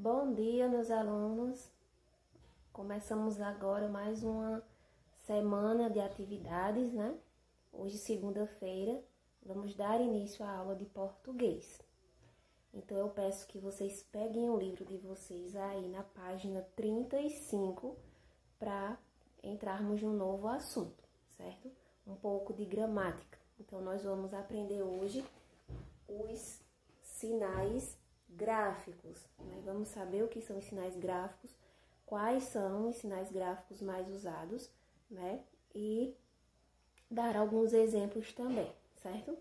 Bom dia, meus alunos. Começamos agora mais uma semana de atividades, né? Hoje, segunda-feira, vamos dar início à aula de português. Então, eu peço que vocês peguem o livro de vocês aí na página 35 para entrarmos num novo assunto, certo? Um pouco de gramática. Então, nós vamos aprender hoje os sinais gráficos, né? Vamos saber o que são os sinais gráficos, quais são os sinais gráficos mais usados, né? E dar alguns exemplos também, certo?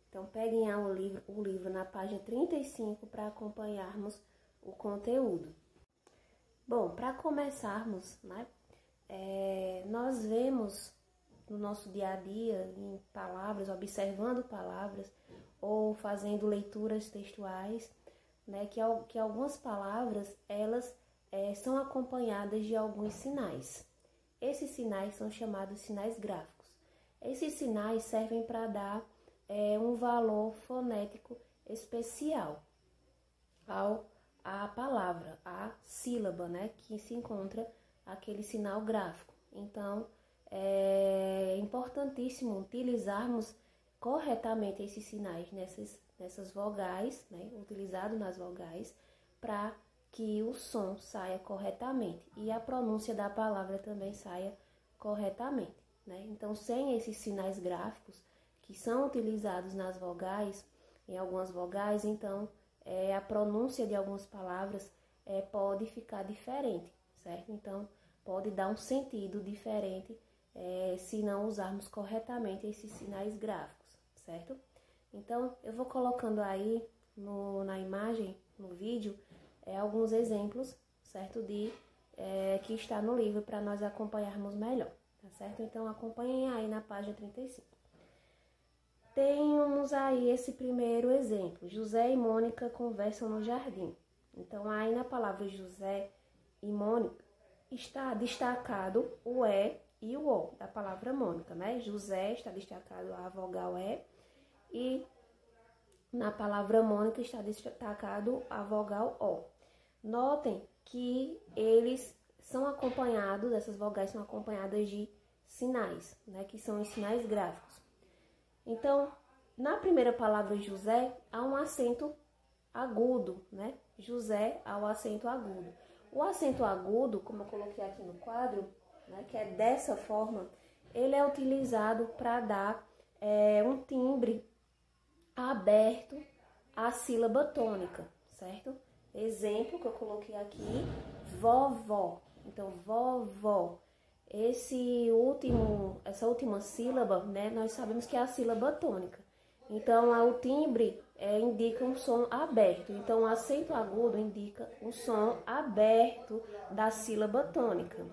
Então, peguem o livro na página 35 para acompanharmos o conteúdo. Bom, para começarmos, né? Nós vemos no nosso dia a dia, em palavras, observando palavras ou fazendo leituras textuais, né, que algumas palavras, elas são acompanhadas de alguns sinais. Esses sinais são chamados sinais gráficos. Esses sinais servem para dar um valor fonético especial à palavra, à sílaba, né, que se encontra aquele sinal gráfico. Então, é importantíssimo utilizarmos corretamente esses sinais nessas vogais, né, utilizado nas vogais, para que o som saia corretamente e a pronúncia da palavra também saia corretamente, né? Então, sem esses sinais gráficos que são utilizados nas vogais, em algumas vogais, então a pronúncia de algumas palavras pode ficar diferente, certo? Então, pode dar um sentido diferente se não usarmos corretamente esses sinais gráficos, certo? Então, eu vou colocando aí na imagem, no vídeo, alguns exemplos, certo? Que está no livro para nós acompanharmos melhor, tá certo? Então, acompanhem aí na página 35. Temos aí esse primeiro exemplo. José e Mônica conversam no jardim. Então, aí na palavra José e Mônica está destacado o e o O da palavra Mônica, né? José está destacado a vogal E e na palavra Mônica está destacado a vogal O. Notem que essas vogais são acompanhadas de sinais, né? Que são os sinais gráficos. Então, na primeira palavra José, há um acento agudo, né? José há o acento agudo. O acento agudo, como eu coloquei aqui no quadro, né, que é dessa forma, ele é utilizado para dar um timbre aberto à sílaba tônica, certo? Exemplo que eu coloquei aqui, vovó. Então, vovó. Essa última sílaba, né, nós sabemos que é a sílaba tônica. Então, o timbre indica um som aberto. Então, o acento agudo indica um som aberto da sílaba tônica.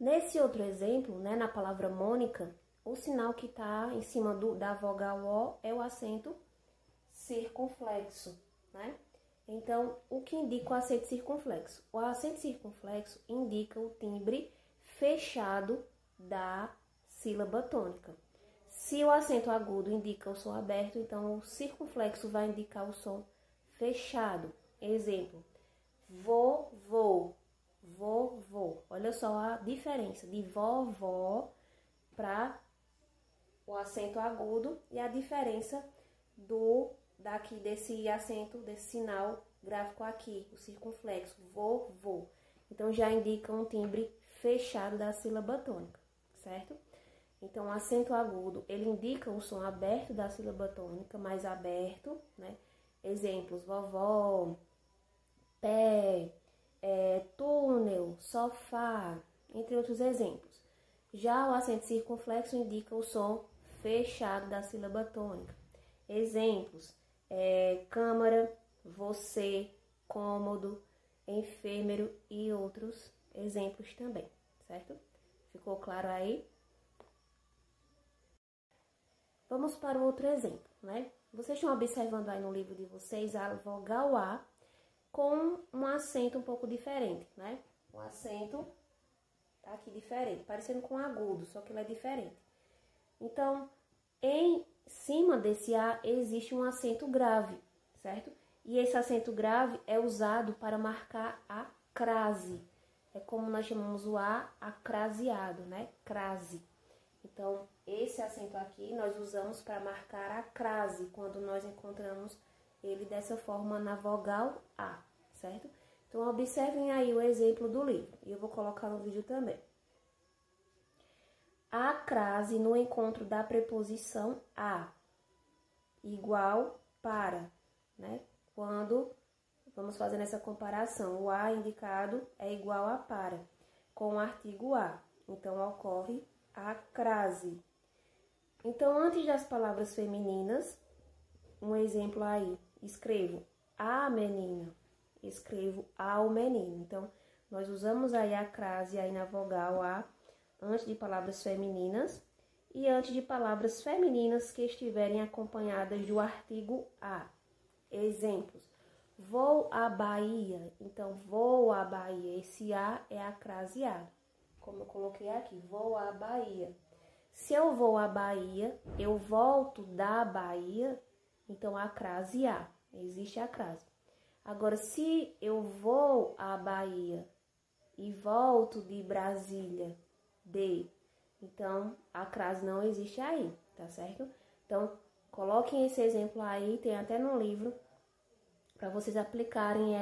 Nesse outro exemplo, né, na palavra Mônica, o sinal que está em cima da vogal O é o acento circunflexo, né? Então, o que indica o acento circunflexo? O acento circunflexo indica o timbre fechado da sílaba tônica. Se o acento agudo indica o som aberto, então o circunflexo vai indicar o som fechado. Exemplo, vovô, vovô. Olha só a diferença de vovó para o acento agudo e a diferença desse acento, desse sinal gráfico aqui, o circunflexo, vovô. Então, já indica um timbre fechado da sílaba tônica, certo? Então, o acento agudo, ele indica o som aberto da sílaba tônica, mais aberto, né? Exemplos, vovó, pé, túnel, sofá, entre outros exemplos. Já o acento circunflexo indica o som fechado da sílaba tônica. Exemplos, câmara, você, cômodo, enfermeiro e outros exemplos também, certo? Ficou claro aí? Vamos para o outro exemplo, né? Vocês estão observando aí no livro de vocês a vogal A com um acento um pouco diferente, né? Um acento aqui diferente, parecendo com agudo, só que ele é diferente. Em cima desse A existe um acento grave, certo? E esse acento grave é usado para marcar a crase. É como nós chamamos o A acraseado, né? Crase. Então, esse acento aqui nós usamos para marcar a crase, quando nós encontramos ele dessa forma na vogal A, certo? Então, observem aí o exemplo do livro. E eu vou colocar no vídeo também. A crase no encontro da preposição a, igual para, né? Quando vamos fazendo essa comparação, o a indicado é igual a para, com o artigo a. Então, ocorre a crase. Então, antes das palavras femininas, um exemplo aí, escrevo a menina, escrevo ao menino. Então, nós usamos aí a crase aí na vogal a, antes de palavras femininas e antes de palavras femininas que estiverem acompanhadas do artigo a. Exemplos: vou à Bahia. Então, vou à Bahia. Esse a é acraseado, como eu coloquei aqui, vou à Bahia. Se eu vou à Bahia, eu volto da Bahia, então a crase a, existe a crase. Agora, se eu vou à Bahia e volto de Brasília, então a crase não existe aí, tá certo? Então, coloquem esse exemplo aí, tem até no livro, para vocês aplicarem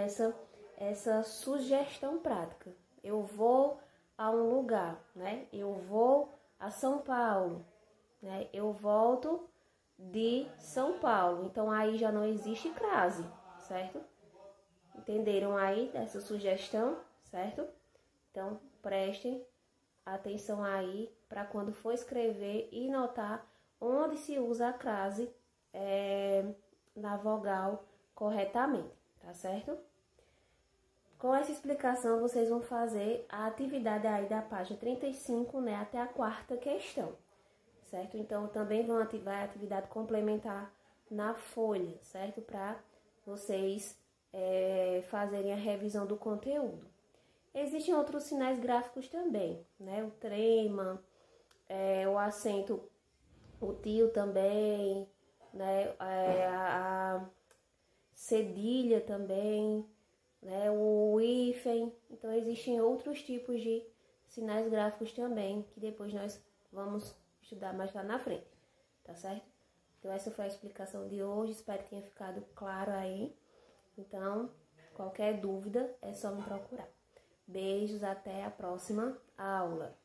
essa sugestão prática. Eu vou a um lugar, né? Eu vou a São Paulo, né? Eu volto de São Paulo. Então, aí já não existe crase, certo? Entenderam aí dessa sugestão, certo? Então, prestem atenção aí para quando for escrever e notar onde se usa a crase na vogal corretamente, tá certo? Com essa explicação, vocês vão fazer a atividade aí da página 35, né, até a quarta questão, certo? Então, também vão ativar a atividade complementar na folha, certo? Para vocês fazerem a revisão do conteúdo. Existem outros sinais gráficos também, né? O trema, o acento, o tio também, né? A cedilha também, né? O hífen. Então, existem outros tipos de sinais gráficos também, que depois nós vamos estudar mais lá na frente, tá certo? Então, essa foi a explicação de hoje, espero que tenha ficado claro aí. Então, qualquer dúvida é só me procurar. Beijos, até a próxima aula.